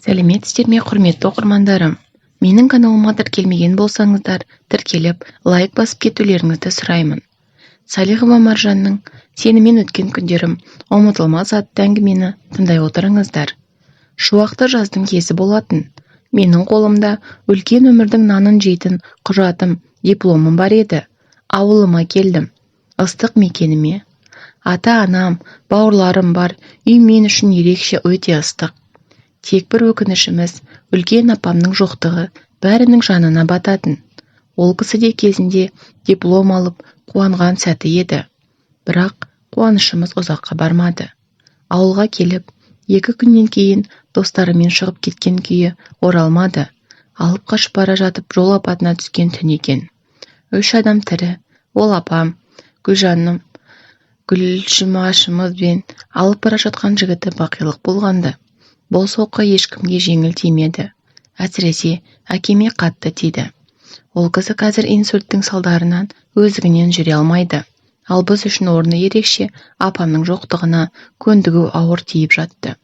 Сәлеметсіздер ме, құрметті оқырмандарым. Менің каналыма тіркелмеген болсаңыздар, тіркеліп, лайк басып кетулеріңізді сұраймын. Салихова Маржанның «Сенімен өткен күндерім» ұмытылмас атты әңгімені тыңдай отырыңыздар. Шуақты жаздың кезі болатын. Менің қолымда үлкен өмірдің нанын жейтін құжатым, дипломым бар еді. Ауылыма келдім. Ыстық мекеніме. Ата-анам, бауырларым бар. Үй мен үшін ерекше өте ыстық. Тек бір өкінішіміз, үлкен апамның жоқтығы бәрінің жанына бататын. Ол кісі де кезінде диплом алып қуанған сәті еді. Бірақ қуанышымыз ұзаққа бармады. Ауылға келіп, 2 күннен кейін достарымен шығып кеткен күйі оралмады. Алып қашып бара жатып жол апатына түскен түн екен. 3 адам тірі. Ол апам, Гүлжаным, Гүлжімашымызбен алып бара жатқан жігіті бақилық болғанды. Бұл соққы ешкімге жеңіл тимеді. Әсіресе әкеме қатты тиді. Ол кісі қазір инсульттің салдарынан өздігінен жүре алмайды. Ал біз үшін орны ерекше апамның жоқтығына көндігу ауыр тиіп жатты.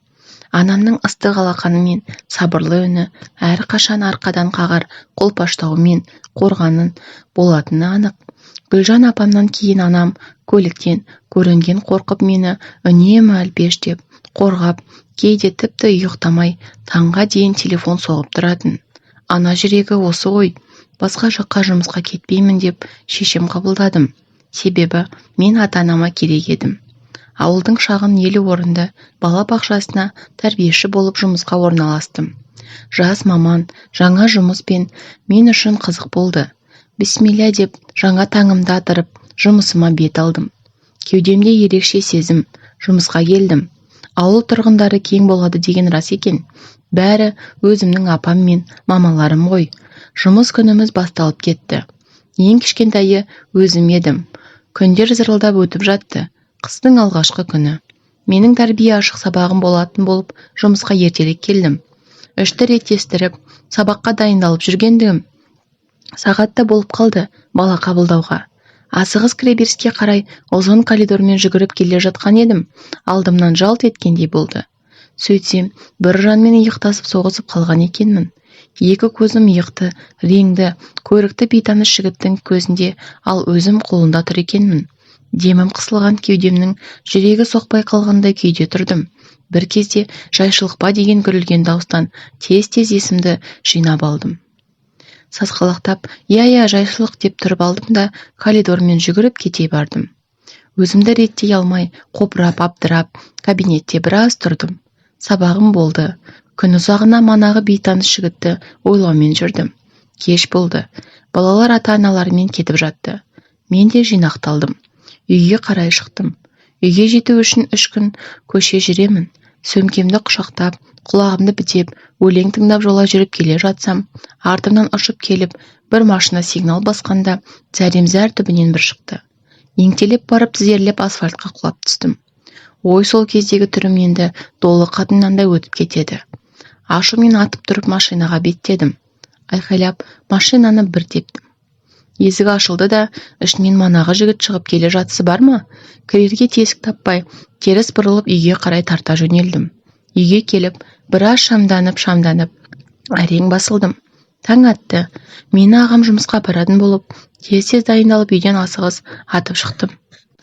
Анамның ыстық алақаны мен сабырлы үні әрқашан арқадан қағар қолпаштауымен қорғанын болатыны анық. Гүлжан апамнан кейін анам көліктен көрінген қорқып мені үнемі әлпештеп, қорғап, кейде тіпті ұйықтамай таңға дейін телефон соғып тұратын. Ана жүрегі осы ғой, басқа жаққа жұмысқа кетпеймін деп шешім қабылдадым. Себебі мен ата-анама керек едім. Ауылдың шағын елу орынды бала бақшасына тәрбиеші болып жұмысқа орналастым. Жас маман, жаңа жұмыспен мен үшін қызық болды. Бисмилля деп жаңа таңымды атырып, жұмысыма бет алдым. Кеудемде ерекше сезім, жұмысқа келдім. Ауыл тұрғындары кең болады деген рас екен. Бәрі өзімнің апам мен мамаларым ғой. Жұмыс күніміз басталып кетті. Ең кішкентайы өзім едім. Күндер зырылдап өтіп жатты. Қыстың алғашқы күні. Менің тәрбие ашық сабағым болатын болып, жұмысқа ертелік келдім. 3 рет естіріп, сабаққа дайындалып жүргендігім. Сағатта болып қалды бала қабылдауға. Асығыс кіреберіске қарай ұзын коридормен жүгіріп келе жатқан едім. Алдымнан жалт еткендей болды. Сөйтсем, бір жанмен иықтасып соғысып қалған екенмін. 2 көзім иықты, реңді, көрікті бейтаныс жігіттің көзінде, ал өзім қолында тұр екенмін. Демім қысылған кеудемнің жүрегі соқпай қалғандай күйде тұрдым. Бір кезде жайшылық па деген гүрілген дауыстан тез-тез есімді жинап алдым. Сасқалақтап, «Я, жайшылық» деп тұрып алдым да коридормен жүгіріп кете бардым. Өзімді реттей алмай, қопырап, аптырап, кабинетте біраз тұрдым. Сабағым болды. Күн ұзағына манағы бейтаныс жігітті ойлаумен жүрдім. Кеш болды. Балалар ата-аналарымен кетіп жатты. Мен де жинақталдым. Үйге қарай шықтым. Үйге жету үшін 3 күн көше жүремін. Сөмкемді құшақтап, құлағымды бітеп, өлең тыңдап жола жүріп келе жатсам, артымнан ұшып келіп, бір машина сигнал басқанда, зәр түбінен бір шықты. Еңтелеп барып тізерлеп асфальтқа құлап түстім. Ой, сол кездегі түрім енді долы қатыннандай өтіп кетеді. Ашумен атып тұрып машинаға беттедім. Айқайлап, машинаны бір тептім. Есік ашылды да, ішінен манағы жігіт шығып келе жатысы бар ма? Кірерге тесік таппай, теріс бұрылып үйге қарай тарта жөнелдім. Үйге келіп, біраз шамданып, әрең басылдым. Таң атты. Мені ағам жұмысқа баратын болып, тез дайындалып үйден асығыс атып шықтым.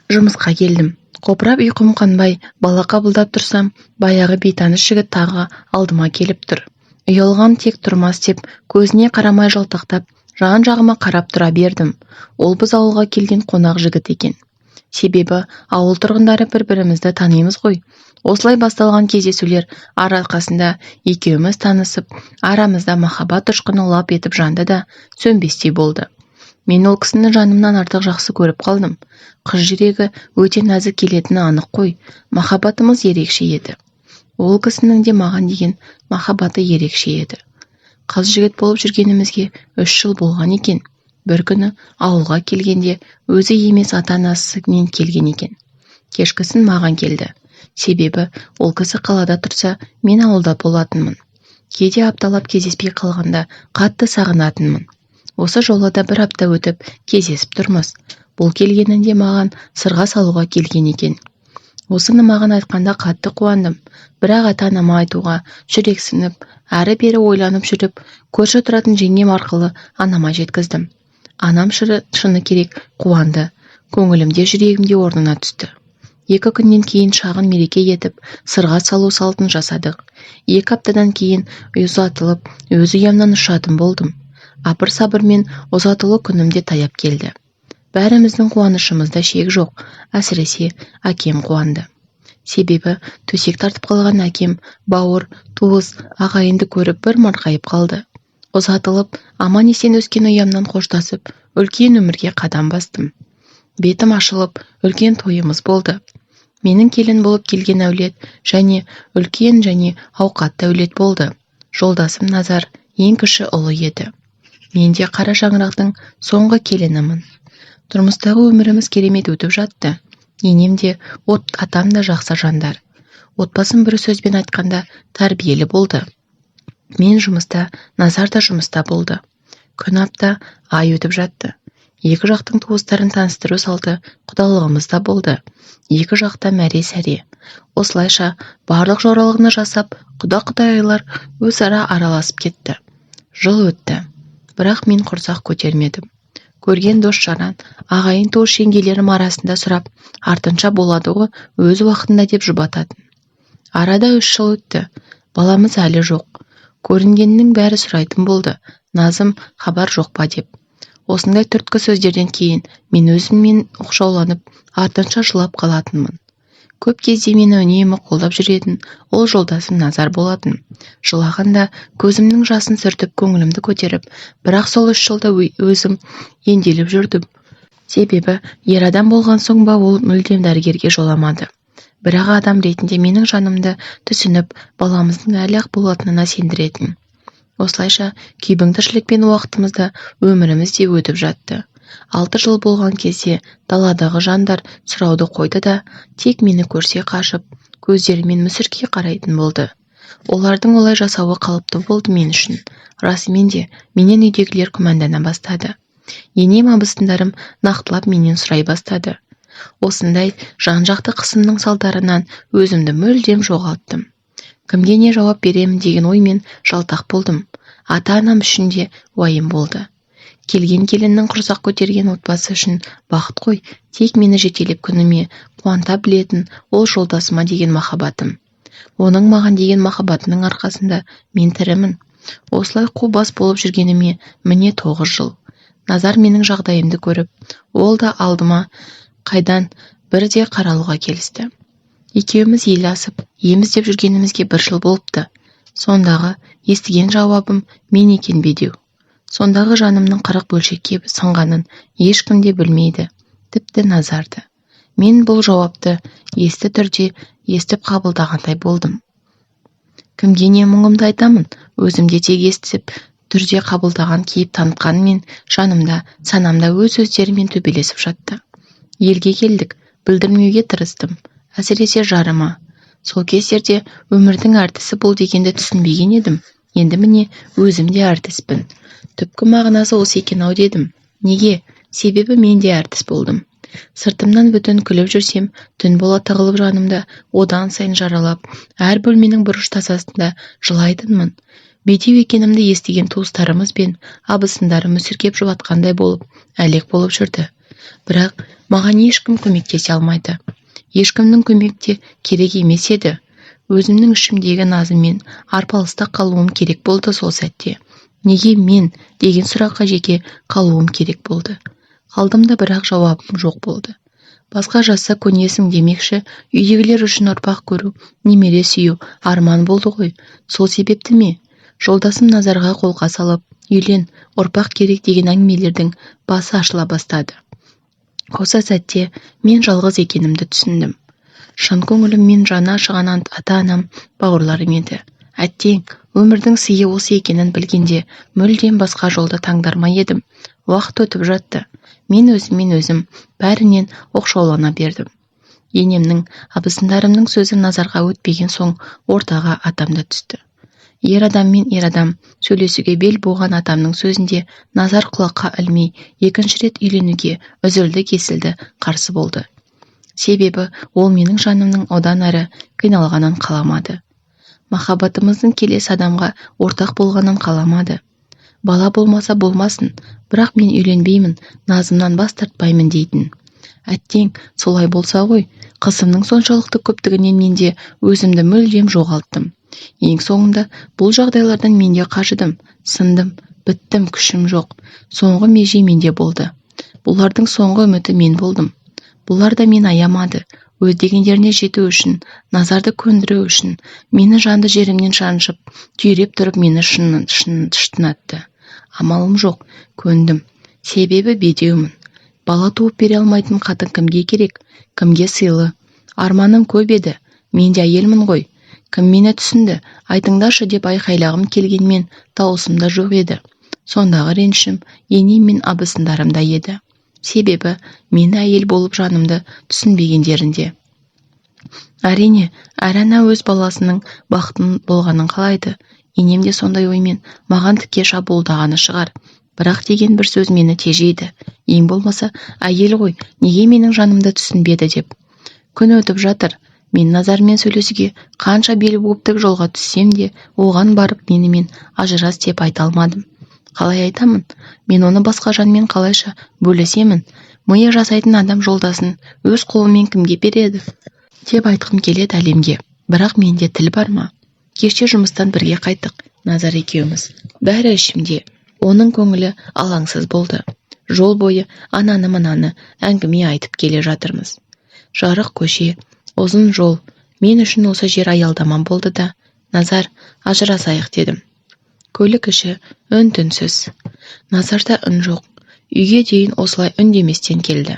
Жұмысқа келдім. Қопырап ұйқым қанбай, бала қабылдап тұрсам, баяғы бейтаныс жігіт тағы алдыма келіп тұр. Ұялған тек тұрмас деп, көзіне қарамай жалтақтап, жан-жағыма қарап тұра бердім. Ол біз ауылға келген қонақ жігіт екен. Себебі ауыл тұрғындары бір-бірімізді танимыз ғой. Осылай басталған кездесулер арқасында екеуміз танысып, арамызда махаббат ұшқыны лап етіп жанды да сөнбестей болды. Мен ол кісіні жанымнан артық жақсы көріп қалдым. Қыз жүрегі өте нәзік келетіні анық қой. Махаббатымыз ерекше еді. Ол кісінің де маған деген махаббаты ерекше еді. Қыз жігіт болып жүргенімізге 3 жыл болған екен. Бір күні ауылға келгенде өзі емес ата-анасымен келген екен. Кешкісін маған келді. Себебі ол кісі қалада тұрса, мен ауылда болатынмын. Кейде апталап кездеспей қалғанда қатты сағынатынмын. Осы жолы да 1 апта өтіп кездесіп тұрмыз. Бұл келгенінде маған сырға салуға келген екен. Осыны маған айтқанда қатты қуандым. Бірақ ата-анама айтуға жүрексініп, әрі-бері ойланып жүріп, көрші тұратын жеңгем арқылы анама жеткіздім. Анам шыны керек қуанды. Көңілімде, жүрегімде орнына түсті. 2 күннен кейін шағын мереке етіп, сырға салу салтын жасадық. 2 аптадан кейін ұзатылып, өз ұямнан ұшатын болдым. Абыр-сабырмен ұзатылу күнімде таяп келді. Бәріміздің қуанышымызда шек жоқ, әсіресе әкем қуанды. Себебі төсек тартып қалған әкем бауыр, туыс, ағайынды көріп бір марқайып қалды. Ұзатылып, аман-есен өскен ұямнан қоштасып, үлкен өмірге қадам бастым. Бетім ашылып, үлкен тойымыз болды. Менің келін болып келген әулет және үлкен және ауқатты әулет болды. Жолдасым Назар ең кіші ұлы еді. Мен де қара шаңырақтың соңғы келінімін. Тұрмыстағы өміріміз керемет өтіп жатты. Енем де, атам да жақсы жандар. Отбасым бір сөзбен айтқанда тәрбиелі болды. Мен жұмыста, Назар да жұмыста болды. Күн апта, ай өтіп жатты. 2 жақтың туыстарын таныстыру салты құдалығымызда болды. 2 жақта мәре-сәре. Осылайша барлық жоралғыны жасап, құда-құдайлар өзара араласып кетті. Жыл өтті. Бірақ мен құрсақ көтермедім. Көрген дос-жаран, ағайын туыс жеңгелерім арасында сұрап, артынша болады ғой, өз уақытында деп жұбататын. Арада 3 жыл өтті. Баламыз әлі жоқ. Көрінгеннің бәрі сұрайтын болды. Назым, хабар жоқ па деп. Осындай түрткі сөздерден кейін мен өзіммен оқшауланып, артынша жылап қалатынмын. Көп кезде мені үнемі қолдап жүретін ол жолдасым Назар болатын. Жылағанда көзімнің жасын сүртіп көңілімді көтеріп, бірақ сол 3 жылда өзім енделіп жүрдім. Себебі ер адам болған соң ба ол мүлдем дәрігерге жоламады. Бірақ адам ретінде менің жанымды түсініп, баламыздың әлі-ақ болатынына сендіретін. Осылайша күйбің тіршілікпен уақытымызда өмірімізде өтіп жатты. 6 жыл болған кезде даладағы жандар сұрауды қойды да, тек мені көрсе қашып, көздерімен мүсіркей қарайтын болды. Олардың олай жасауы қалыпты болды мен үшін. Расымен де менен үйдегілер күмәндана бастады. Енем абысындарым нақтылап менен сұрай бастады. Осындай жан-жақты қысымның салдарынан өзімді мүлдем жоғалттым. Кімге не жауап беремін деген оймен жалтақ болдым. Ата-анам үшін де уайым болды. Келген келіннің құрсақ көтерген отбасы үшін бақыт қой, тек мені жетелеп күніме қуанта білетін ол жолдасыма деген махаббатым. Оның маған деген махаббатының арқасында мен тірімін. Осылай қу бас болып жүргеніме міне 9 жыл. Назар менің жағдайымды көріп, ол да алдыма қайдан бірде қаралуға келісті. Екеуміз ел асып, ем іздеп жүргенімізге 1 жыл болыпты. Сондағы естіген жауабым мен екен бедеу. Сондағы жанымның 40 бөлшекке сынғанын ешкім де білмейді, тіпті Назарды. Мен бұл жауапты есті түрде естіп қабылдағандай болдым. Кімге не мұңымды айтамын, өзімде тек естіп түрде қабылдаған кейіп танытқанмен жанымда, санамда өз өздерімен төбелесіп жатты. Елге келдік, білдірмеуге тырыстым, әсіресе жарыма. Сол кездерде өмірдің әртісі бұл дегенді түсінбеген едім. Енді міне өзім де әртіспін. Түпкі мағынасы осы екен-ау дедім. Неге? Себебі мен де әртіс болдым. Сыртымнан бүтін күліп жүрсем, түн бола тығылып жанымда одан сайын жаралап, әр бөлменің бұрыш тасасында жылайтынмын. Бедеу екенімді естіген туыстарымыз бен абысындарым мүсіркеп жұбатқандай болып, әлек болып жүрді. Бірақ маған ешкім көмектесе алмайды. Ешкімнің көмекте керек емес еді. Өзімнің ішімдегі назыммен арпалыста қалуым керек болды сол сәтте. Неге мен деген сұраққа жеке қалуым керек болды. Қалдым да бірақ жауабым жоқ болды. Басқа жазса көнесің демекші, үйдегілер үшін ұрпақ көру, немере сүю арман болды ғой. Сол себепті ме? Жолдасым Назарға қолқа салып, үйлен, ұрпақ керек деген әңгімелердің басы ашыла бастады. Осы сәтте мен жалғыз екенімді түсіндім. Шын көңіліммен жаны ашыған ата-анам бауырларым еді. Әттең, өмірдің сыйы осы екенін білгенде мүлдем басқа жолды таңдарма едім. Уақыт өтіп жатты. Мен өзім бәрінен оқшаулана бердім. Енемнің, абысындарымның сөзі Назарға өтпеген соң ортаға атам да түсті. Ер адам мен ер адам сөйлесуге бел буған атамның сөзінде Назар құлаққа ілмей, екінші рет үйленуге үзілді-кесілді қарсы болды. Себебі ол менің жанымның одан әрі қиналғанын қаламады. Махаббатымыздың келесі адамға ортақ болғанын қаламады. Бала болмаса болмасын, бірақ мен үйленбеймін, назымнан бас тартпаймын дейтін. Әттең, солай болса ғой, қысымның соншалықты көптігінен менде өзімді мүлдем жоғалттым. Ең соңында бұл жағдайлардан менде қажыдым, сындым, біттім, күшім жоқ. Соңғы меже менде болды. Бұлардың соңғы үміті мен болдым. Бұлар да мен аямады. Өз дегендеріне жету үшін, назарды көндіру үшін, мені жанды жерімнен шаншып, түйреп тұрып мені шытынатты. Амалым жоқ, көндім. Себебі бедеумін. Бала туып бере алмайтын қатын кімге керек, кімге сыйлы. Арманым көп еді, мен де әйелмін ғой. Кім мені түсінді, айтыңдаршы деп айқайлағым келгенмен дауысымда жоқ еді. Сондағы ренішім енем мен абысындарымда еді. Себебі мені әйел болып жанымды түсінбегендерінде. Әрине, әр ана өз баласының бақытын болғанын қалайды. Енем де сондай оймен маған тіке шабуылдағаны шығар. Бірақ деген бір сөз мені тежейді. Ең болмаса, әйел ғой, неге менің жанымды түсінбеді деп. Күн өтіп жатыр. Мен Назармен сөйлесуге қанша бел буып тік жолға түссем де, оған барып менімен ажырас деп айта алмадым. Қалай айтамын? Мен оны басқа жанмен қалайша бөлесемін? Миы жасайтын адам жолдасын өз қолымен кімге береді? Деп айтқым келеді әлемге. Бірақ менде тіл бар ма? Кеште жұмыстан бірге қайттық, Назар екеуміз. Бәрі ішімде. Оның көңілі алаңсыз болды. Жол бойы ананы-мынаны әңгіме айтып келе жатырмыз. Жарық көше, ұзын жол. Мен үшін осы жер аялдамам болды да, Назар, ажырасайық дедім. Көлік іші үн-түнсіз. Назарда үн жоқ. Үйге дейін осылай үндеместен келді.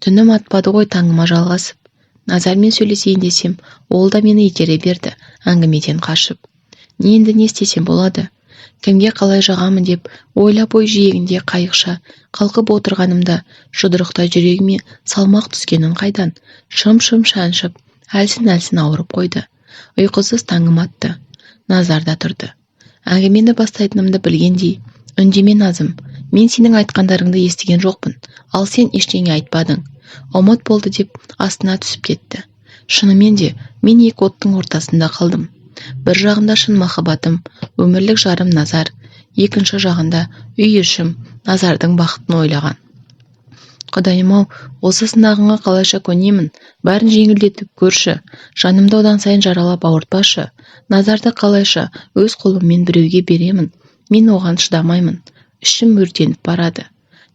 Түнім атпады ғой таңыма жалғасып. Назармен сөйлесейін десем, ол да мені итере берді, әңгімеден қашып. Енді не істесем болады? Кімге қалай жағамын деп ойлап ой жиегінде қайықша қалқып отырғанымда жұдырықтай жүрегіме салмақ түскенін қайдан? Шым-шым шаншып, әлсін-әлсін ауырып қойды. Ұйқысыз таңым атты. Назар да тұрды. Әңгімені бастайтынымды білгендей, үндеме Назым, мен сенің айтқандарыңды естіген жоқпын, ал сен ештеңе айтпадың. Ұмыт болды деп астына түсіп кетті. Шынымен де мен екі оттың ортасында қалдым. Бір жағында шын махаббатым, өмірлік жарым Назар, екінші жағында үй ішім Назардың бақытын ойлаған. Құдайым-ау, осы сынағыңа қалайша көнемін, бәрін жеңілдетіп көрші, жанымды одан сайын жаралап ауыртпашы. Назарды қалайша өз қолыммен біреуге беремін, мен оған шыдамаймын, ішім өртеніп барады.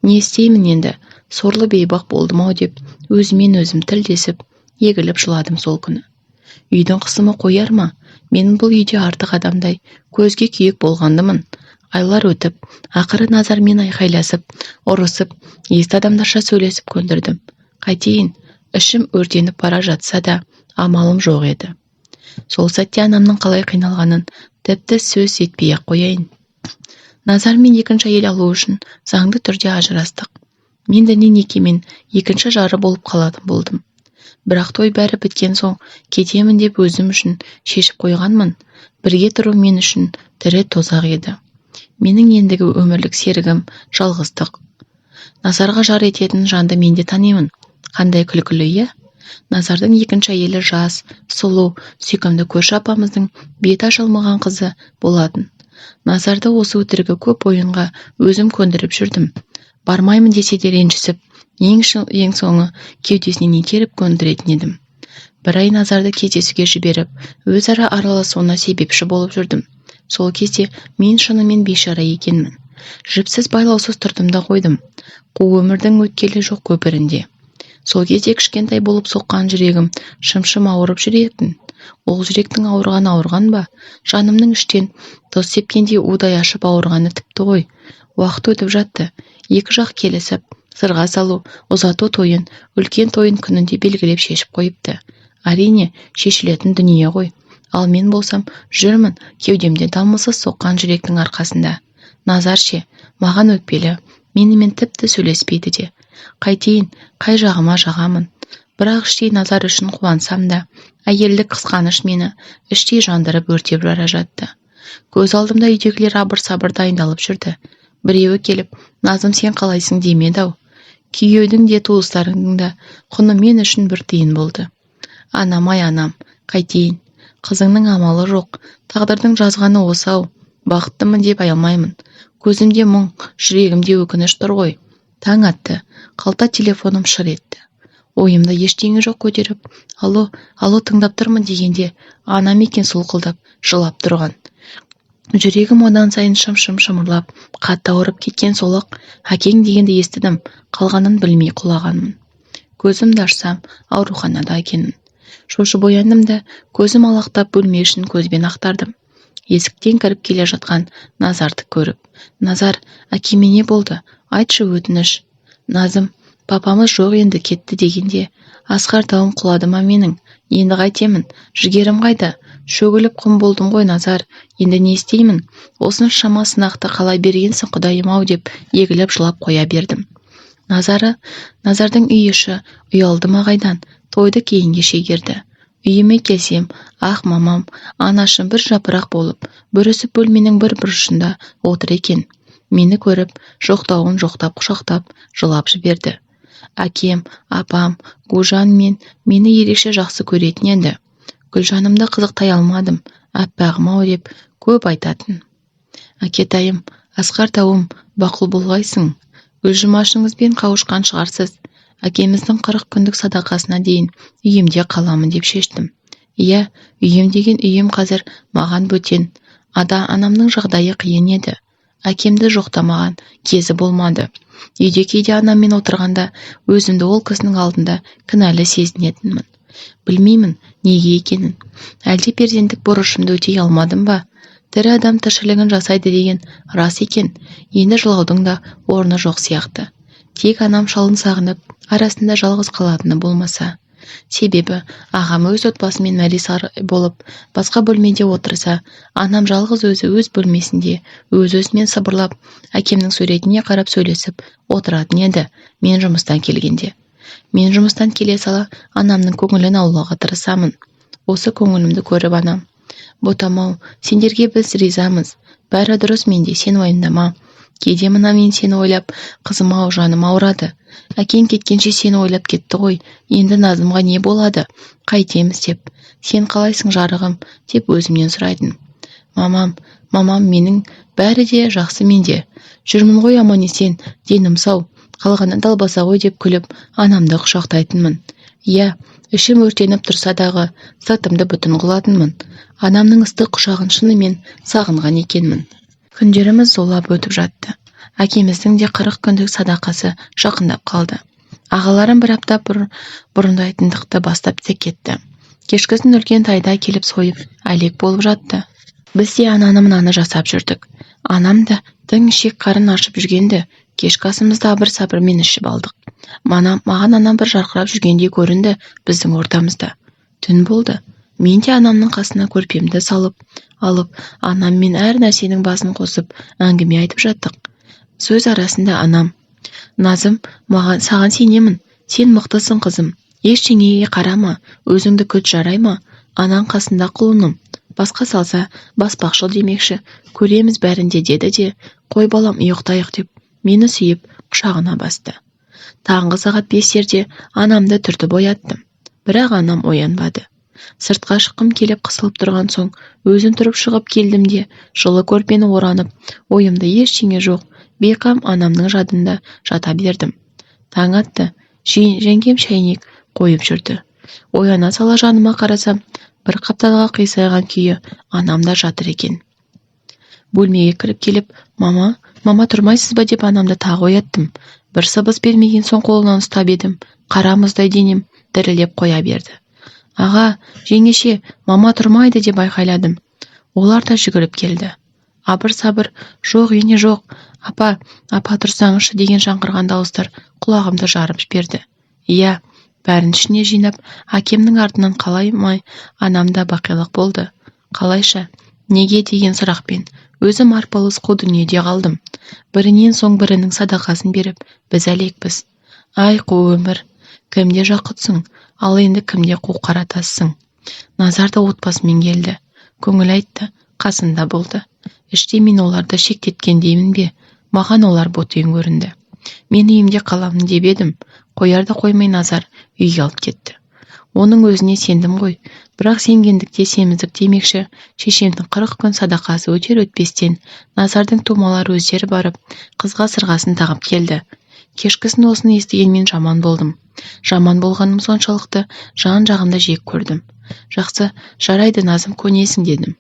Не істеймін енді, сорлы бейбақ болдым-ау деп, өзімен өзім тілдесіп, егіліп жыладым сол күні. Үйдің қысымы қояр ма? Мен бұл үйде артық адамдай көзге күйік болғандымын. Айлар өтіп, ақыры Назармен айқайласып, ұрысып, есті адамдарша сөйлесіп көндірдім. Қайтейін, ішім өртеніп бара жатса да, амалым жоқ еді. Сол сәтте анамның қалай қиналғанын тіпті сөз етпей-ақ қояйын. Назармен екінші әйел алу үшін заңды түрде ажырастық. Мен діни некемен екінші жары болып қалатын болдым. Бірақ той бәрі біткен соң кетемін деп өзім үшін шешіп қойғанмын. Бірге тұру мен үшін тірі тозақ еді. Менің ендігі өмірлік серігім жалғыздық. Назарға жар ететін жанды мен де танимын. Қандай күлкілі, иә? Назардың екінші әйелі жас, сұлу, сүйкімді көрші апамыздың беті ашылмаған қызы болатын. Назарды осы өтірігі көп ойынға өзім көндіріп жүрдім. Бармаймын десе де ренжісіп, ең соңы кеудесінен итеріп көндіретін едім. Бір ай Назарды кездесуге жіберіп, өзара араласуына себепші болып жүрдім. Сол кезде мен шынымен бейшара екенмін. Жіпсіз байлаусыз тұрдым да қойдым. Қу өмірдің өткелі жоқ көпірінде. Сол кезде кішкентай болып соққан жүрегім шым-шым ауырып жүретін. Ол жүректің ауырған ба? Жанымның іштен тос сепкендей удай ашып ауырғаны тіпті ғой. Уақыт өтіп жатты. Екі жақ келісіп, сырға салу, ұзату тойын, үлкен тойын күнінде белгілеп шешіп қойыпты. Әрине, шешілетін дүние ғой. Ал мен болсам, жүрмін кеудемде дамылсыз соққан жүректің арқасында. Назар ше, маған өкпелі, менімен тіпті сөйлеспейді де. Қайтейін, қай жағыма жағамын. Бірақ іштей Назар үшін қуансам да, әйелдік қысқаныш мені іштей жандырып өртеп жара жатты. Көз алдымда үйдегілер абыр-сабыр дайындалып жүрді. Біреуі келіп, Назым сен қалайсың демеді-ау. Күйеудің де туыстарының да құны мен үшін бір тиын болды. Анам ай анам, қайтейін, қызыңның амалы жоқ, тағдырдың жазғаны осы-ау, бақыттымын деп аямаймын. Көзімде мұң, жүрегімде өкініш тұр ғой. Таң атты, қалта телефоным шыр етті. Ойымда ештеңе жоқ көтеріп, алло, тыңдап тұрмын дегенде, анам екен солқылдап, жылап тұрған. Жүрегім одан сайын шым-шым шымырлап, қатты ауырып кеткен сол-ақ, әкең дегенді естідім, қалғанын білмей құлағанмын. Көзімді ашсам, ауруханада екенмін. Шошып ояндым да, көзім алақтап бөлме ішін көзбен ақтардым. Есіктен кіріп келе жатқан Назарды көріп, Назар, әкеме не болды? Айтшы өтініш. Назым, папамыз жоқ енді кетті дегенде, Асқар тауым құлады ма менің? Енді қайтемін? Жігерім қайда? Шөгіліп құм болдым ғой Назар, енді не істеймін? Осыншама сынақты қалай бергенсің құдайым-ау деп егіліп жылап қоя бердім. Назардың үй іші ұялды ма қайдан? Тойды кейінге шегерді. Үйіме келсем, ах мамам, анашым бір жапырақ болып, бүрісіп бөлменің бір бұрышында отыр екен. Мені көріп, жоқтауын жоқтап құшақтап, жылап жіберді. Әкем, апам, Гужан мені ерекше жақсы көретін еді. Гүлжанымды қызықтай алмадым, әппағым-ау деп көп айтатын. Әкетайым, Асқар тауым, бақұл болғайсың. Гүлжымашыңызбен қауышқан шығарсыз. Әкеміздің 40 күндік садақасына дейін үйімде қаламын деп шештім. Иә, үйім деген үйім қазір маған бөтен. Анамның жағдайы қиын еді. Әкемді жоқтамаған кезі болмады. Үйде кейде анаммен отырғанда өзімді ол кісінің алдында кінәлі сезінетінмін. Білмеймін неге екенін. Әлде перзенттік борышымды өтей алмадым ба? Тірі адам тіршілігін жасайды деген рас екен. Енді жылаудың да орны жоқ сияқты. Тек анам шалын сағынып, арасында жалғыз қалатыны болмаса. Себебі ағам өз отбасымен мәлесар болып, басқа бөлмеде отырса, анам жалғыз өзі өз бөлмесінде, өз-өзімен сыбырлап, әкемнің суретіне қарап сөйлесіп отыратын еді, мен жұмыстан келгенде. Мен жұмыстан келе сала, анамның көңілін аулауға тырысамын. Осы көңілімді көріп анам: Ботам-ау, сендерге біз ризамыз, бәрі дұрыс, менде сен уайымдама. Кейде мына мен сені ойлап, қызым-ау, жаным ауырады. Әкең кеткенше сені ойлап кетті ғой, енді Назымға не болады? Қайтеміз деп. Сен қалайсың жарығым деп өзімнен сұрайтын. Мамам, менің бәрі де жақсы менде. Жүрмін ғой аман-есен, денім сау. Қалғаны далбаса ғой деп күліп, анамды құшақтайтынмын. Иә, ішім өртеніп тұрса дағы, затымды бүтін қылатынмын. Анамның ыстық құшағын шынымен сағынған екенмін. Күндеріміз зулап өтіп жатты. Әкеміздің де 40 күндік садақасы жақындап қалды. Ағаларым бір апта бұрындайтындықты бастап те кетті. Кешкісін үлкен тайда келіп сойып, әлек болып жатты. Біз де ананы мынаны жасап жүрдік. Анам да тың ішек қарын ашып жүргенді, кешкі асымызды абыр-сабырмен ішіп алдық. Маған анам бір жарқырап жүргендей көрінді біздің ортамызда. Түн болды. Мен де анамның қасына көрпемді салып, анаммен әр нәрсенің басын қосып, әңгіме айтып жаттық. Сөз арасында анам: Назым, саған сенемін, сен мықтысың қызым, ештеңеге қарама, өзіңді күт, жарай ма? Анаң қасында құлыным, басқа салса баспақшыл демекші, көреміз бәрінде деді де, қой балам ұйықтайық деп, мені сүйіп құшағына басты. Таңғы сағат 5-терде анамды түртіп ояттым, бірақ анам оянбады. Сыртқа шыққым келіп қысылып тұрған соң, өзім тұрып шығып келдім де, жылы көрпені оранып, ойымда ештеңе жоқ, бейқам анамның жадында жата бердім. Таң атты, жеңгем шәйнек қойып жүрді. Ояна сала жаныма қарасам, бір қапталға қисайған күйі анамда жатыр екен. Бөлмеге кіріп келіп, мама тұрмайсыз ба деп анамды тағы ояттым. Бір сыбыс бермеген соң қолынан ұстап едім, қара мұздай денем дірілдеп қоя берді. Аға, жеңеше, мама тұрмайды деп айқайладым. Олар да жүгіріп келді. Абыр-сабыр, жоқ ене жоқ, апа тұрсаңызшы деген жаңғырған дауыстар құлағымды жарып жіберді. Иә, бәрін ішіне жинап, әкемнің артынан қалаймай, анам да бақилық болды. Қалайша, неге деген сұрақпен өзім арпалыс қу дүниеде қалдым. Бірінен соң бірінің садақасын беріп, біз әлекпіз. Ай қу өмір, кімде жақұтсың, ал енді кімде қу қаратассың. Назар да отбасымен келді. Көңіл айтты, қасында болды. Іште мен оларды шектеткендеймін бе? Маған олар ботен көрінді. Мен үйімде қаламын деп едім. Қоярда қоймай Назар үйге алып кетті. Оның өзіне сендім ғой. Бірақ сенгендікте семіздік демекші, шешемнің 40 күн садақасы өтер өтпестен Назардың тумалары өздері барып, қызға сырғасын тағып келді. Кешкісін осыны естігенмен жаман болдым. Жаман болғаным соншалықты жан-жағымда жек көрдім. Жақсы, жарайды Назым, көнесің дедім.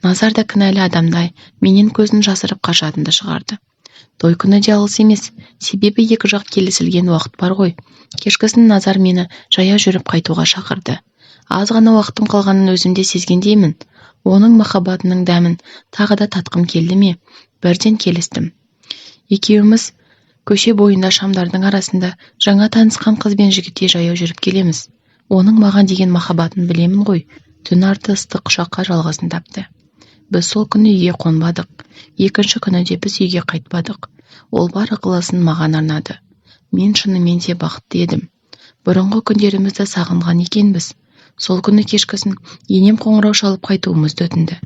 Назар да кінәлі адамдай менен көзін жасырып қашатынды шығарды. Той күні де алыс емес, себебі екі жақ келісілген уақыт бар ғой. Кешкісін Назар мені жаяу жүріп қайтуға шақырды. Аз ғана уақытым қалғанын өзімде сезгендеймін. Оның махаббатының дәмін тағы да татқым келді ме? Бірден келістім. Екеуміз көше бойында шамдардың арасында жаңа танысқан қыз бен жігітте жаяу жүріп келеміз. Оның маған деген махаббатын білемін ғой. Түн арты ыстық құшаққа жалғасын тапты. Біз сол күні үйге қонбадық. Екінші күні де біз үйге қайтпадық. Ол бар ықыласын маған арнады. Мен шынымен де бақытты едім. Бұрынғы күндерімізді сағынған екенбіз. Сол күні кешкісін енем қоңырау шалып қайтуымызды өтінді.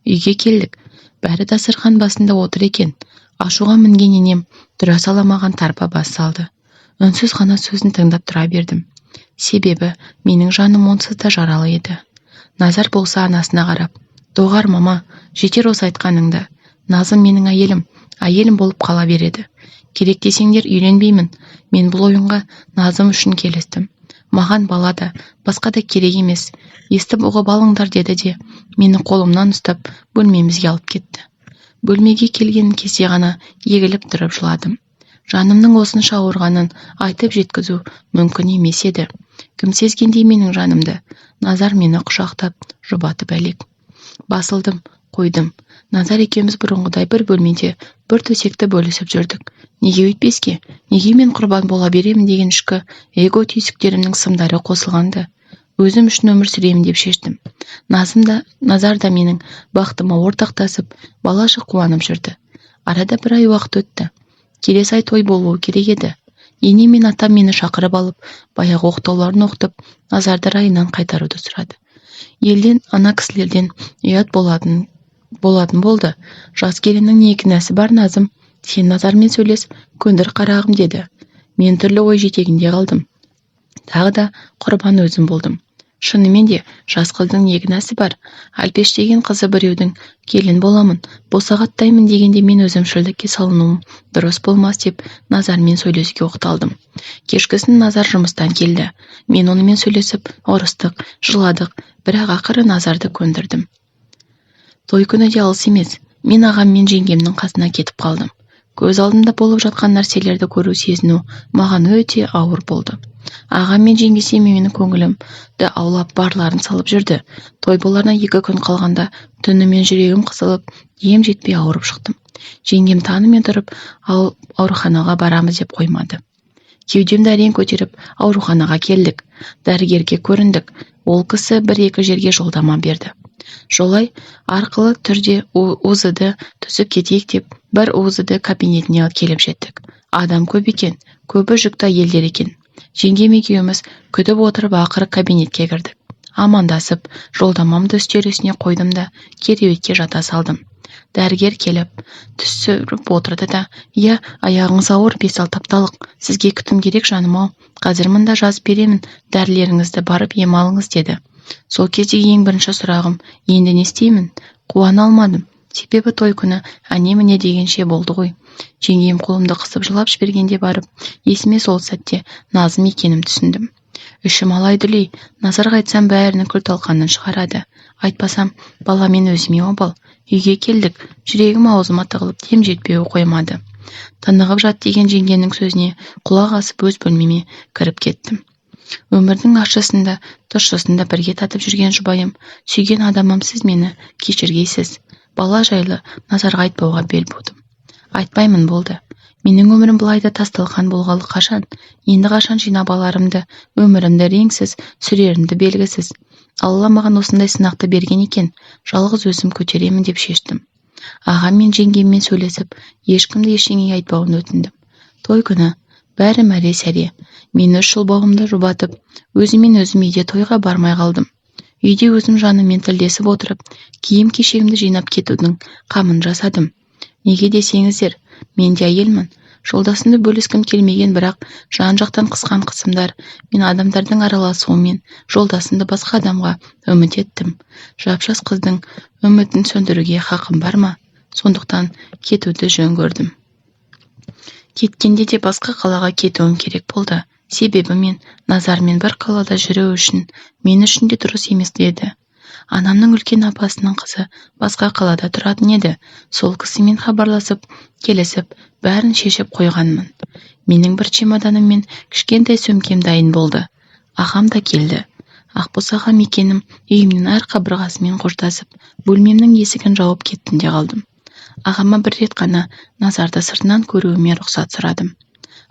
Үйге келдік. Бәрі дастархан басында отыр екен. Ашуға мінген енем тұра сала маған тарпа бас салды. Үнсіз ғана сөзін тыңдап тұра бердім. Себебі менің жаным онсыз да жаралы еді. Назар болса анасына қарап: "Доғар мама, жетер осы айтқаныңды. Назым менің әйелім болып қала береді. Керек десеңдер үйленбеймін. Мен бұл ойынға Назым үшін келістім. Маған бала да, басқа да керек емес. Естіп ұғып алыңдар" деді де мені қолымнан ұстап бөлмемізге алып кетті. Бөлмеге келген кезде ғана егіліп тұрып жыладым. Жанымның осынша ауырғанын айтып жеткізу мүмкін емес еді. Кім сезгендей менің жанымды? Назар мені құшақтап, жұбатып әлек. Басылдым, қойдым. Назар екеуміз бұрынғыдай бір бөлмеде бір төсекті бөлісіп жүрдік. Неге өйтпеске? Неге мен құрбан бола беремін деген ішкі эго түйсіктерімнің сымдары қосылғанды. Өзім үшін өмір сүремін деп шештім. Назар да менің бақытыма ортақтасып, балаша қуанып жүрді. Арада бір ай уақыт өтті. Келесі ай той болуы керек еді. Енем мен атам мені шақырып алып, баяғы оқтауларын оқытып, Назарды райынан қайтаруды сұрады. Елден, ана кісілерден ұят болатын болды. Жас келіннің не кінәсі бар Назым? Сен Назармен сөйлес, көндір қарағым деді. Мен түрлі ой жетегінде қалдым. Тағы да құрбан өзім болдым. Шынымен де жас қыздың не кінәсі бар? Әлпеш деген қызы біреудің келін боламын, босағаттаймын дегенде мен өзімшілдікке салынуым дұрыс болмас деп Назармен сөйлесуге оқталдым. Кешкісін Назар жұмыстан келді. Мен онымен сөйлесіп, ұрыстық, жыладық, бірақ ақыры Назарды көндірдім. Той күні де алыс емес. Мен ағам мен жеңгемнің қасына кетіп қалдым. Көз алдымда болып жатқан нәрселерді көру, сезіну маған өте ауыр болды. Ағам мен жеңгесі менің көңілімді аулап барларын салып жүрді. Той боларына 2 күн қалғанда түнімен жүрегім қысылып, ем жетпей ауырып шықтым. Жеңгем танымен тұрып, ауруханаға барамыз деп қоймады. Кеудемді әрең көтеріп, ауруханаға келдік. Дәрігерге көріндік. Ол кісі 1-2 жерге жолдама берді. Жолай арқылы түрде УЗД түсіп кетейік деп, бір УЗД кабинетіне келіп жеттік. Адам көп екен, көбі жүкті әйелдер екен. Жеңгем екеуміз күтіп отырып ақыры кабинетке кірдік. Амандасып, жолдамамды үстел үстіне қойдым да кереуетке жата салдым. Дәрігер келіп, түсіріп отырды да: "Иә, аяғыңыз ауыр, 5 апталық. Сізге күтім керек жаным-ау. Қазір мында жазып беремін, дәрілеріңізді барып ем алыңыз" деді. Сол кездегі ең бірінші сұрағым: енді не істеймін? Қуана алмадым. Себебі той күні әне-міне дегенше болды ғой. Жеңгем қолымды қысып жылап жібергенде барып, есіме сол сәтте Назым екенім түсіндім. Ішім алай дүлей. Назарға айтсам бәрінің күл-талқанын шығарады. Айтпасам баламен өзіме обал. Үйге келдік. Жүрегім аузыма тығылып дем жетпеуі қоймады. Тынығып жат деген жеңгенің сөзіне құлақ асып өз бөлмеме кіріп кеттім. Өмірдің ащысында, тұщысында бірге татып жүрген жұбайым, сүйген адамым, сіз мені кешіргейсіз. Бала жайлы Назарға айтпауға бел будым. Айтпаймын, болды. Менің өмірім былай да тасталқан болғалы қашан? Енді қашан жинап аларымды, өмірімді реңсіз, сүрерімді белгісіз. Алла маған осындай сынақты берген екен, жалғыз өзім көтеремін деп шештім. Ағам мен жеңгеммен сөйлесіп, ешкімді ештеңе айтпауын өтіндім. Той күні бәрі мәре-сәре. Мен 3 жыл бауымды жұбатып, өзімен өзім үйде тойға бармай қалдым. Үйде өзім жаныммен тілдесіп отырып, киім-кешегімді жинап кетудің қамын жасадым. Неге десеңіздер, мен де әйелмін. Жолдасымды бөліскім келмеген, бірақ жан-жақтан қысқан қысымдар мен адамдардың араласуымен жолдасымды басқа адамға үміт еттім. Жап-жас қыздың үмітін сөндіруге хақым бар ма? Сондықтан кетуді жөн көрдім. Кеткенде де басқа қалаға кетуім керек болды. Себебі мен Назармен бір қалада жүру үшін мен үшін де дұрыс емес еді. Анамның үлкен апасының қызы басқа қалада тұратын еді. Сол кісімен хабарласып, келісіп, бәрін шешіп қойғанмын. Менің бір чемоданым мен кішкентай сөмкем дайын болды. Ағам да келді. Ақбос ағам екенім үйімнің әр қабырғасымен қоштасып, бөлмемнің есігін жауып кеттім де қалдым. Ағама бір рет қана Назарды сыртынан көруіме рұқсат сұрадым.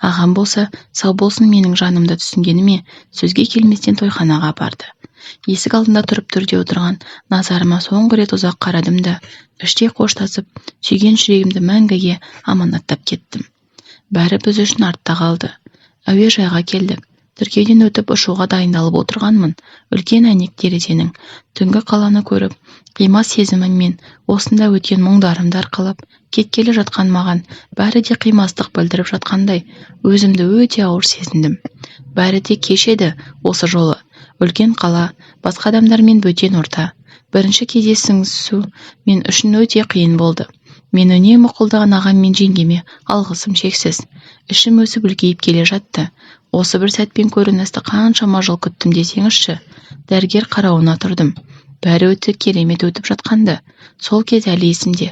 Ағам болса, сау болсын менің жанымды түсінгені ме, сөзге келместен тойханаға барды. Есік алдында тұрып төрде отырған Назарыма соңғы рет ұзақ қарадым да, іштей қоштасып, сүйген жүрегімді мәңгіге аманаттап кеттім. Бәрі біз үшін артта қалды. Әуежайға келдік. Тіркеуден өтіп ұшуға дайындалып отырғанмын. Үлкен әйнек терезенің түнгі қаланы көріп, қимас сезіміммен осында өткен мұңдарымды арқалап кеткелі жатқан маған бәрі де қимастық білдіріп жатқандай, өзімді өте ауыр сезіндім. Бәрі де кеш еді осы жолы. Үлкен қала, басқа адамдармен бөтен орта. Бірінші кездесісу мен үшін өте қиын болды. Мен үнемі қолдаған ағам мен жеңгеме алғысым шексіз. Ішім өсіп үлкейіп келе жатты. Осы бір сәтпен көріністі қаншама жыл күттім десеңізші. Дәрігер қарауына тұрдым. Бәрі өте керемет өтіп жатқанды. Сол кез әлі есімде.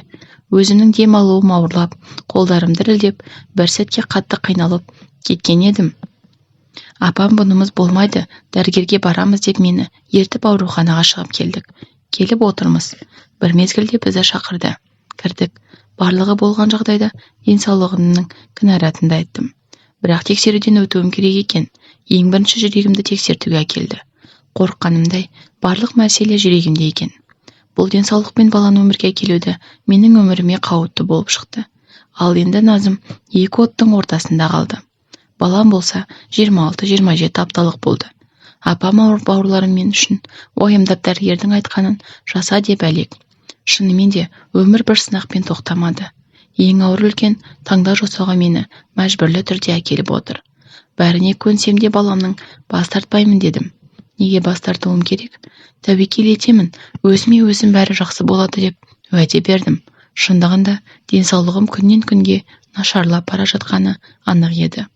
Өзімнің дем алуым ауырлап, қолдарым дірілдеп, бір сәтке қатты қиналып кеткен едім. Апам бұнымыз болмайды, дәрігерге барамыз деп мені ертіп ауруханаға шығып келдік. Келіп отырмыз. Бір мезгілде бізді шақырды. Кірдік. Барлығы болған жағдайда денсаулығымның кінәратында айттым. Бірақ тексеруден өтуім керек екен. Ең бірінші жүрегімді тексертуге әкелді. Қорыққанымдай, барлық мәселе жүрегімде екен. Бұл денсаулықпен баланы өмірге әкелуді менің өміріме қауіпті болып шықты. Ал енді Назым екі оттың ортасында қалды. Балам болса 26-27 апталық болды. Апам ауыр бауырларым мен үшін ойымдап дәрігердің айтқанын жаса деп әлек. Шынымен де өмір бір сынақпен тоқтамады. Ең ауыр үлкен таңдау жасауға мені мәжбүрлі түрде әкеліп отыр. Бәріне көнсем де баламның бас тартпаймын дедім. Неге бас тартуым керек? Тәуекел етемін, өзіме өзім бәрі жақсы болады деп уәде бердім. Шындығында денсаулығым күннен күнге нашарлап бара жатқаны анық еді.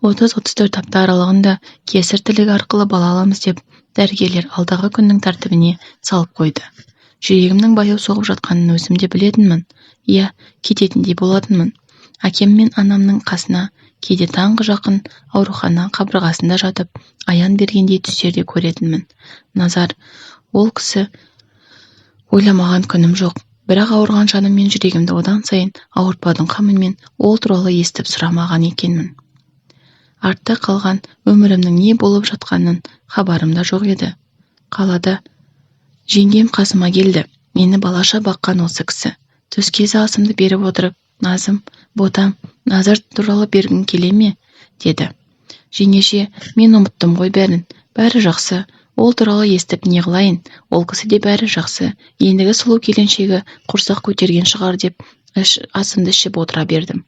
30-34 апта аралығында кесір тілік арқылы бала аламыз деп дәрігерлер алдағы күннің тәртібіне салып қойды. Жүрегімнің баяу соғып жатқанын өзім де білетінмін. Иә, кететіндей болатынмын. Әкем мен анамның қасына кейде таңғы жақын аурухана қабырғасында жатып, аян бергендей түстерде көретінмін. Назар, ол кісі ойламаған күнім жоқ. Бірақ ауырған жаным мен жүрегімді одан сайын ауыртпаудың қамымен ол туралы естіп сұрамаған екенмін. Артта қалған өмірімнің не болып жатқанын хабарымда жоқ еді. Қалада жеңгем қасыма келді. Мені балаша баққан осы кісі. Түс кезі асымды беріп отырып, Назым, ботам, Назар туралы бергің келе ме? Деді. Жеңеше, мен ұмыттым ғой бәрін. Бәрі жақсы. Ол туралы естіп не қылайын? Ол кісі де бәрі жақсы. Ендігі сұлу келіншегі құрсақ көтерген шығар деп асымды ішіп отыра бердім.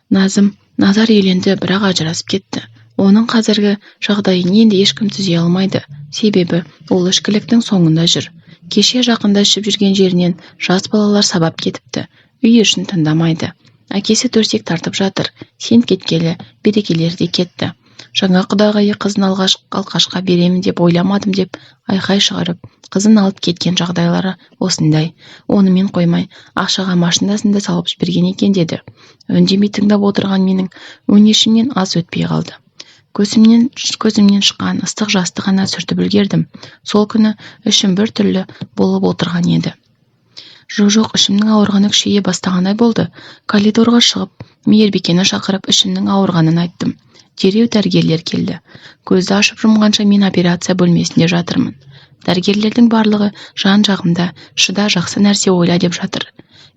Назым, Назар үйленді, бірақ ажырасып кетті. Оның қазіргі жағдайын енді ешкім түзей алмайды. Себебі ол ішкіліктің соңында жүр. Кеше жақында ішіп жүрген жерінен жас балалар сабап кетіпті. Үй ішін тыңдамайды. Әкесі төрсек тартып жатыр. Сен кеткелі, берекелер де кетті. Жаңа құдағайы қызын алқашқа беремін деп ойламадым деп айқай шығарып, қызын алып кеткен жағдайлары осындай. Онымен қоймай, ақшаға машинасында салып жіберген екен деді. Үндемей тыңдап отырған менің өңешімнен аз өтпей қалды. Көзімнен шыққан ыстық жасты ғана сүртіп үлгердім. Сол күні ішім бір түрлі болып отырған еді. Жоқ, ішімнің ауырғаны күшейе бастағандай болды. Коридорға шығып, мейірбикені шақырып ішімнің ауырғанын айттым. Дереу дәрігерлер келді. Көзді ашып жұмғанша мен операция бөлмесінде жатырмын. Дәрігерлердің барлығы жан-жағымда шыда жақсы нәрсе ойла деп жатыр.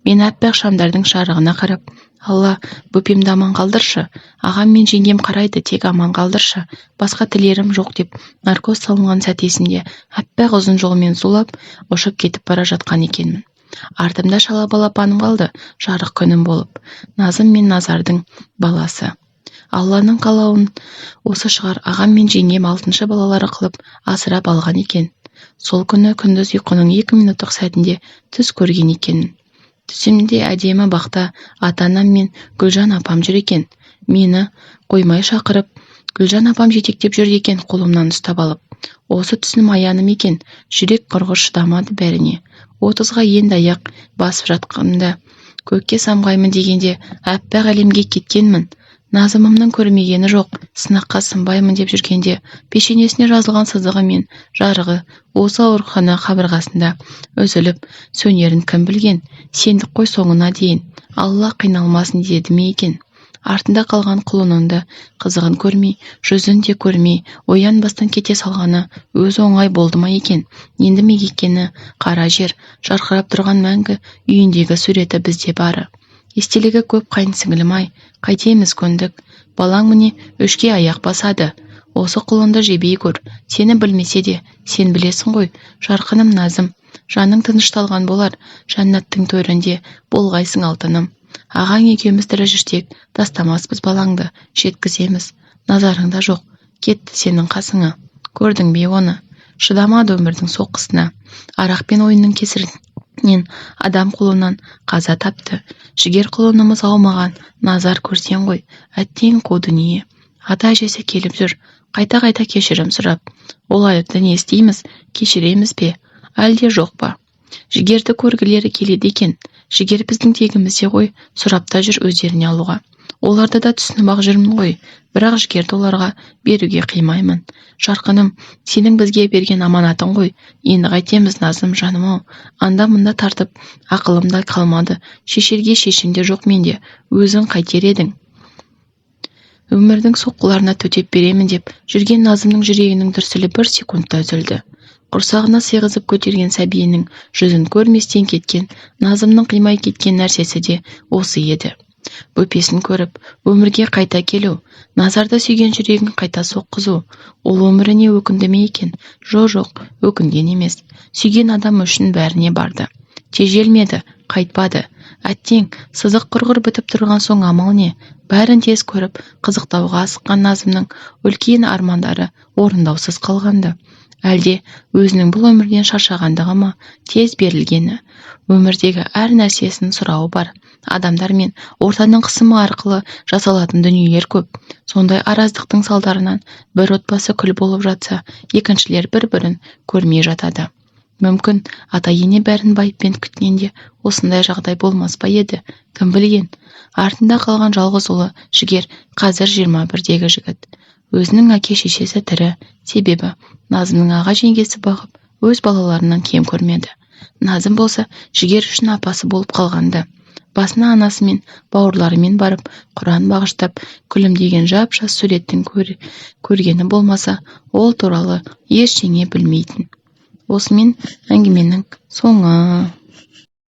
Мен аппақ шамдардың жарығына қарап, Алла, бөпемді аман қалдыршы. Ағам мен жеңгем қарайды, тек аман қалдыршы. Басқа тілерім жоқ деп наркоз салынған сәт есімде аппақ ұзын жолмен зулап, ұшып кетіп бара жатқан екенмін. Артымда шала балапаным қалды, жарық күнім болып. Назым мен Назардың баласы. Алланың қалауын осы шығар, ағам мен жеңгем 6-шы балалары қылып асырап алған екен. Сол күні күндіз ұйқының 2 минуттық сәтінде түс көрген екенмін. Түсімде әдемі бақта ата-анам мен Гүлжан апам жүр екен. Мені қоймай шақырып, Гүлжан апам жетектеп жүр екен, қолымнан ұстап алып. Осы түсінім аяным екен, жүрек құрғыш шыдамады бәріне. 30-ға енді аяқ басып жатқанымда, көкке самғаймын дегенде әппақ әлемге кеткенмін. Назымымның көрмегені жоқ, сынаққа сынбаймын деп жүргенде, пешенесіне жазылған сызығы мен жарығы осы аурухана қабырғасында үзіліп сөнерін кім білген. Сендік қой соңына дейін, Алла қиналмасын деді ме екен. Артында қалған құлыныңды қызығын көрмей, жүзін де көрмей, оянбастан кете салғаны өз оңай болды ма екен. Енді мегекені қара жер, жарқырап тұрған мәңгі үйіндегі суреті бізде бары. Естелігі көп қайынсіңілім-ай, қайтеміз көндік. Балаң міне 3-ке аяқ басады. Осы құлынды жебей көр, сені білмесе де, сен білесің ғой, жарқыным Назым. Жаның тынышталған болар, жәннаттың төрінде болғайсың алтыным. Ағаң екеуміз тірі жүрсек, тастамаспыз балаңды, жеткіземіз. Назарыңда жоқ, кетті сенің қасыңа. Көрдің бе оны? Шыдамады өмірдің соққысына. Арақ пен ойынның кесірінен адам қолынан қаза тапты. Жігер құлынымыз аумаған, назар көрсең ғой, әттең қу дүние. Ата-әжесі келіп жүр, қайта-қайта кешірім сұрап. Олайды не істейміз, кешіреміз бе, әлде жоқ па? Жігерді көргілері келеді екен. Жігер біздің тегімізде ғой, сұрапта жүр өздеріне алуға. Оларды да түсініп ақ жүрмін ғой, бірақ жігерді оларға беруге қимаймын. Жарқыным, сенің бізге берген аманатың ғой, енді қайтеміз Назым жаным-ау. Анда-мында тартып, ақылымда қалмады, шешерге шешімде жоқ менде, өзің қайтер едің. Өмірдің соққыларына төтеп беремін деп жүрген Назымның жүрегінің дүрсілі 1 секундта үзілді. Құрсағына сыйғызып көтерген сәбиінің жүзін көрместен кеткен, Назымның қимай кеткен нәрсесі де осы еді. Бөпесін көріп, өмірге қайта келу, назарда сүйген жүрегін қайта соққызу. Ол өміріне өкінді ме екен? Жоқ, өкінген емес. Сүйген адам үшін бәріне барды. Тежелмеді, қайтпады. Әттең, сызық құрғыр бітіп тұрған соң амал не? Бәрін тез көріп, қызықтауға асыққан Назымның үлкен армандары орындаусыз қалғанды. Әлде өзінің бұл өмірден шаршағандығы ма, тез берілгені? Өмірдегі әр нәрсесінің сұрауы бар. Адамдар мен ортаның қысымы арқылы жасалатын дүниелер көп. Сондай араздықтың салдарынан бір отбасы күл болып жатса, екіншілер бір-бірін көрмей жатады. Мүмкін ата-ене бәрін байыппен күткенде осындай жағдай болмас па еді, кім білген? Артында қалған жалғыз ұлы Жігер қазір 21-дегі жігіт. Өзінің әке-шешесі тірі, себебі Назымның аға жеңгесі бағып, өз балаларынан кем көрмеді. Назым болса Жігер үшін апасы болып қалғанды. Басына анасы мен бауырларымен барып, Құран бағыштап, күлімдеген жап-жас суреттің көргені болмаса, ол туралы ештеңе білмейтін. Осымен әңгіменің соңы.